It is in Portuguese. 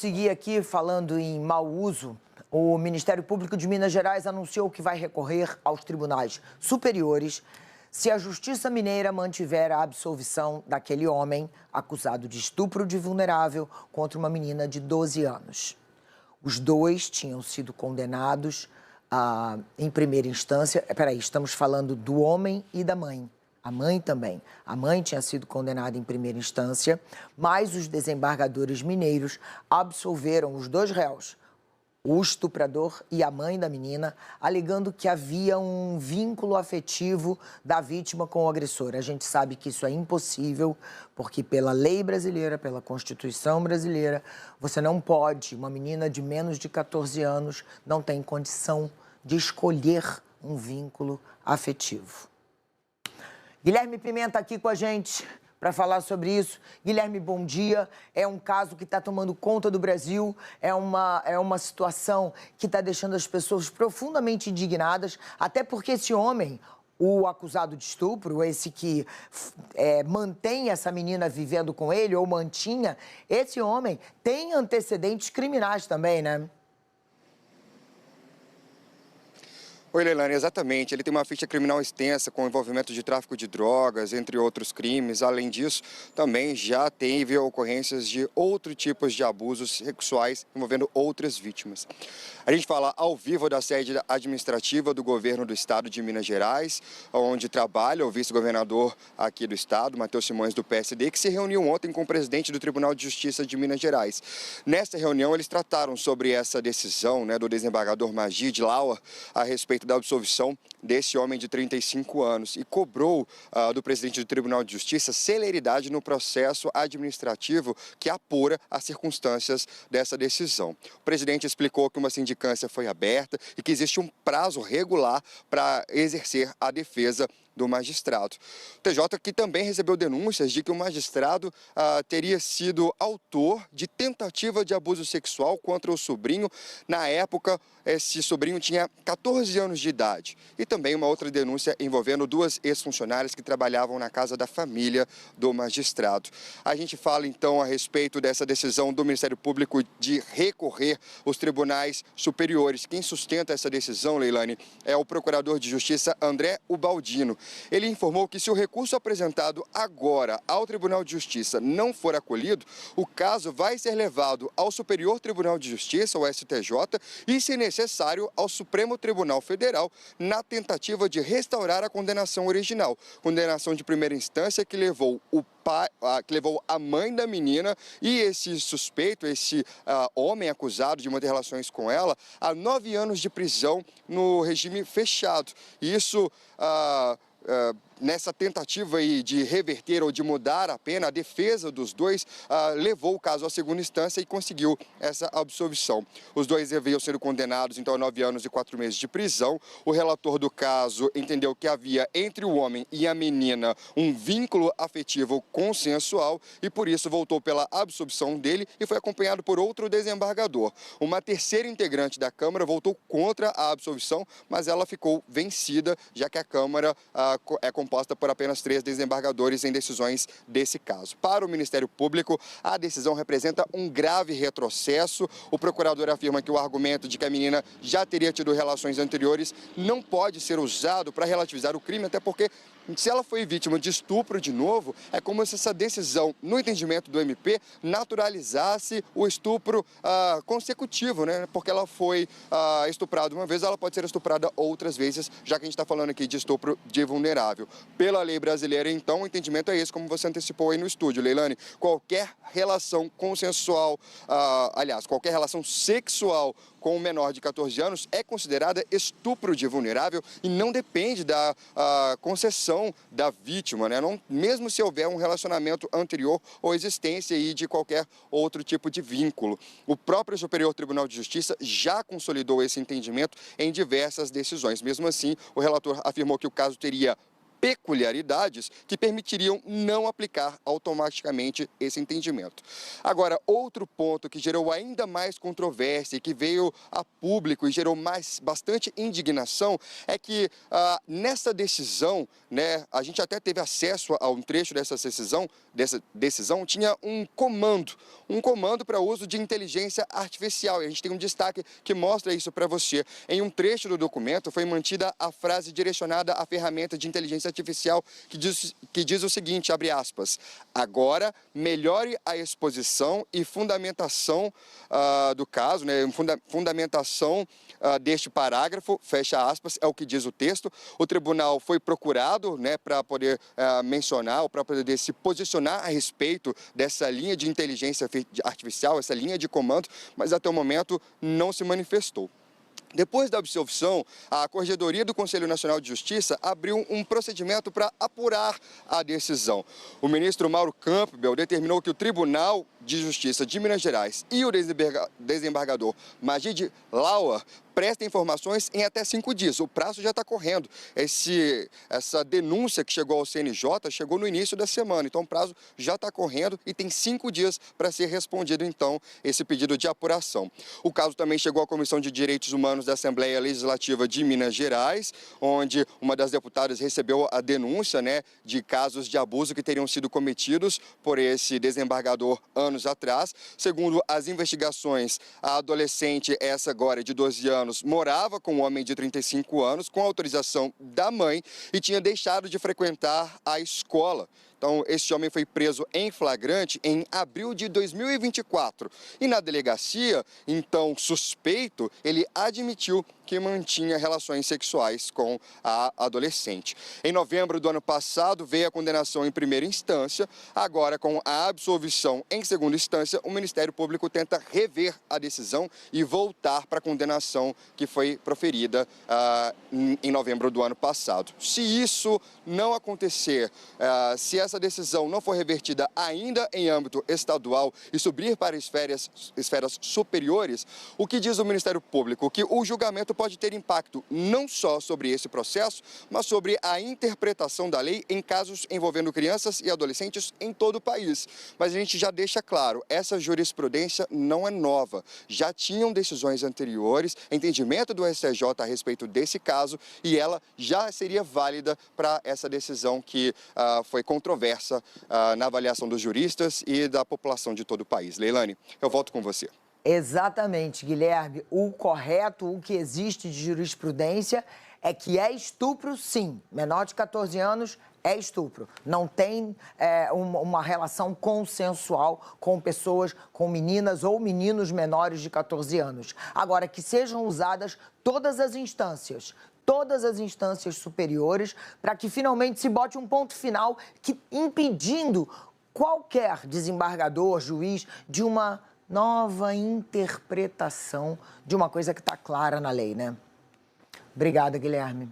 seguir aqui falando em mau uso. O Ministério Público de Minas Gerais anunciou que vai recorrer aos tribunais superiores se a Justiça Mineira mantiver a absolvição daquele homem acusado de estupro de vulnerável contra uma menina de 12 anos. Os dois tinham sido condenados em primeira instância. Estamos falando do homem e da mãe. A mãe também. A mãe tinha sido condenada em primeira instância, mas os desembargadores mineiros absolveram os dois réus, o estuprador e a mãe da menina, alegando que havia um vínculo afetivo da vítima com o agressor. A gente sabe que isso é impossível, porque pela lei brasileira, pela Constituição brasileira, você não pode, uma menina de menos de 14 anos não tem condição de escolher um vínculo afetivo. Guilherme Pimenta aqui com a gente para falar sobre isso. Guilherme, bom dia. É um caso que está tomando conta do Brasil, é uma situação que está deixando as pessoas profundamente indignadas, até porque esse homem, o acusado de estupro, esse que mantém essa menina vivendo com ele, ou mantinha, esse homem tem antecedentes criminais também, né? Oi, Leilani, exatamente. Ele tem uma ficha criminal extensa com envolvimento de tráfico de drogas, entre outros crimes. Além disso, também já teve ocorrências de outros tipos de abusos sexuais envolvendo outras vítimas. A gente fala ao vivo da sede administrativa do governo do estado de Minas Gerais, onde trabalha o vice-governador aqui do estado, Matheus Simões, do PSD, que se reuniu ontem com o presidente do Tribunal de Justiça de Minas Gerais. Nessa reunião, eles trataram sobre essa decisão do desembargador Magid Lauer a respeito da absolvição desse homem de 35 anos e cobrou do presidente do Tribunal de Justiça celeridade no processo administrativo que apura as circunstâncias dessa decisão. O presidente explicou que uma sindicância foi aberta e que existe um prazo regular para exercer a defesa do magistrado. O TJ que também recebeu denúncias de que o magistrado teria sido autor de tentativa de abuso sexual contra o sobrinho. Na época, esse sobrinho tinha 14 anos de idade. E também uma outra denúncia envolvendo duas ex-funcionárias que trabalhavam na casa da família do magistrado. A gente fala então a respeito dessa decisão do Ministério Público de recorrer aos tribunais superiores. Quem sustenta essa decisão, Leilani, é o procurador de Justiça André Ubaldino. Ele informou que se o recurso apresentado agora ao Tribunal de Justiça não for acolhido, o caso vai ser levado ao Superior Tribunal de Justiça, o STJ, e, se necessário, ao Supremo Tribunal Federal, na tentativa de restaurar a condenação original. Condenação de primeira instância que levou a mãe da menina e esse suspeito, esse homem acusado de manter relações com ela, a 9 anos de prisão no regime fechado. Isso nessa tentativa aí de reverter ou de mudar a pena, a defesa dos dois levou o caso à segunda instância e conseguiu essa absolvição. Os dois haviam sido condenados então a 9 anos e 4 meses de prisão. O relator do caso entendeu que havia entre o homem e a menina um vínculo afetivo consensual e por isso voltou pela absolvição dele e foi acompanhado por outro desembargador. Uma terceira integrante da Câmara voltou contra a absolvição, mas ela ficou vencida, já que a Câmara é composta por apenas 3 desembargadores em decisões desse caso. Para o Ministério Público, a decisão representa um grave retrocesso. O procurador afirma que o argumento de que a menina já teria tido relações anteriores não pode ser usado para relativizar o crime, até porque se ela foi vítima de estupro de novo, é como se essa decisão, no entendimento do MP, naturalizasse o estupro consecutivo, né? Porque ela foi estuprada uma vez, ela pode ser estuprada outras vezes, já que a gente está falando aqui de estupro de vulnerável. Pela lei brasileira, então, o entendimento é esse, como você antecipou aí no estúdio, Leilani. Qualquer relação consensual, qualquer relação sexual com um menor de 14 anos é considerada estupro de vulnerável e não depende da concessão da vítima, né? Não, mesmo se houver um relacionamento anterior ou existência aí de qualquer outro tipo de vínculo. O próprio Superior Tribunal de Justiça já consolidou esse entendimento em diversas decisões. Mesmo assim, o relator afirmou que o caso teria peculiaridades que permitiriam não aplicar automaticamente esse entendimento. Agora, outro ponto que gerou ainda mais controvérsia e que veio a público e gerou bastante indignação é que nessa decisão, né, a gente até teve acesso a um trecho dessa decisão, tinha um comando para uso de inteligência artificial. E a gente tem um destaque que mostra isso para você. Em um trecho do documento foi mantida a frase direcionada à ferramenta de inteligência artificial que diz o seguinte, abre aspas, agora melhore a exposição e fundamentação do caso, né, fundamentação deste parágrafo, fecha aspas, é o que diz o texto. O tribunal foi procurado, né, para poder mencionar, ou para poder se posicionar a respeito dessa linha de inteligência artificial, essa linha de comando, mas até o momento não se manifestou. Depois da absolvição, a Corregedoria do Conselho Nacional de Justiça abriu um procedimento para apurar a decisão. O ministro Mauro Campbell determinou que o Tribunal de Justiça de Minas Gerais e o desembargador Magid Lauer prestem informações em até 5 dias. O prazo já está correndo. Essa denúncia que chegou ao CNJ chegou no início da semana, então o prazo já está correndo e tem 5 dias para ser respondido, então, esse pedido de apuração. O caso também chegou à Comissão de Direitos Humanos da Assembleia Legislativa de Minas Gerais, onde uma das deputadas recebeu a denúncia, né, de casos de abuso que teriam sido cometidos por esse desembargador anos atrás. Segundo as investigações, a adolescente, essa agora de 12 anos, morava com um homem de 35 anos, com autorização da mãe, e tinha deixado de frequentar a escola. Então, esse homem foi preso em flagrante em abril de 2024. E na delegacia, então, suspeito, ele admitiu que mantinha relações sexuais com a adolescente. Em novembro do ano passado, veio a condenação em primeira instância. Agora, com a absolvição em segunda instância, o Ministério Público tenta rever a decisão e voltar para a condenação que foi proferida em novembro do ano passado. Se isso não acontecer, se essa decisão não for revertida ainda em âmbito estadual e subir para esferas superiores, o que diz o Ministério Público? Que o julgamento pode ter impacto não só sobre esse processo, mas sobre a interpretação da lei em casos envolvendo crianças e adolescentes em todo o país. Mas a gente já deixa claro, essa jurisprudência não é nova. Já tinham decisões anteriores, entendimento do STJ a respeito desse caso, e ela já seria válida para essa decisão que foi controversa na avaliação dos juristas e da população de todo o país. Leilane, eu volto com você. Exatamente, Guilherme. O correto, o que existe de jurisprudência é que é estupro, sim. Menor de 14 anos é estupro. Não tem uma relação consensual com pessoas, com meninas ou meninos menores de 14 anos. Agora, que sejam usadas todas as instâncias superiores, para que finalmente se bote um ponto final impedindo qualquer desembargador, juiz, de uma nova interpretação de uma coisa que está clara na lei, né? Obrigada, Guilherme.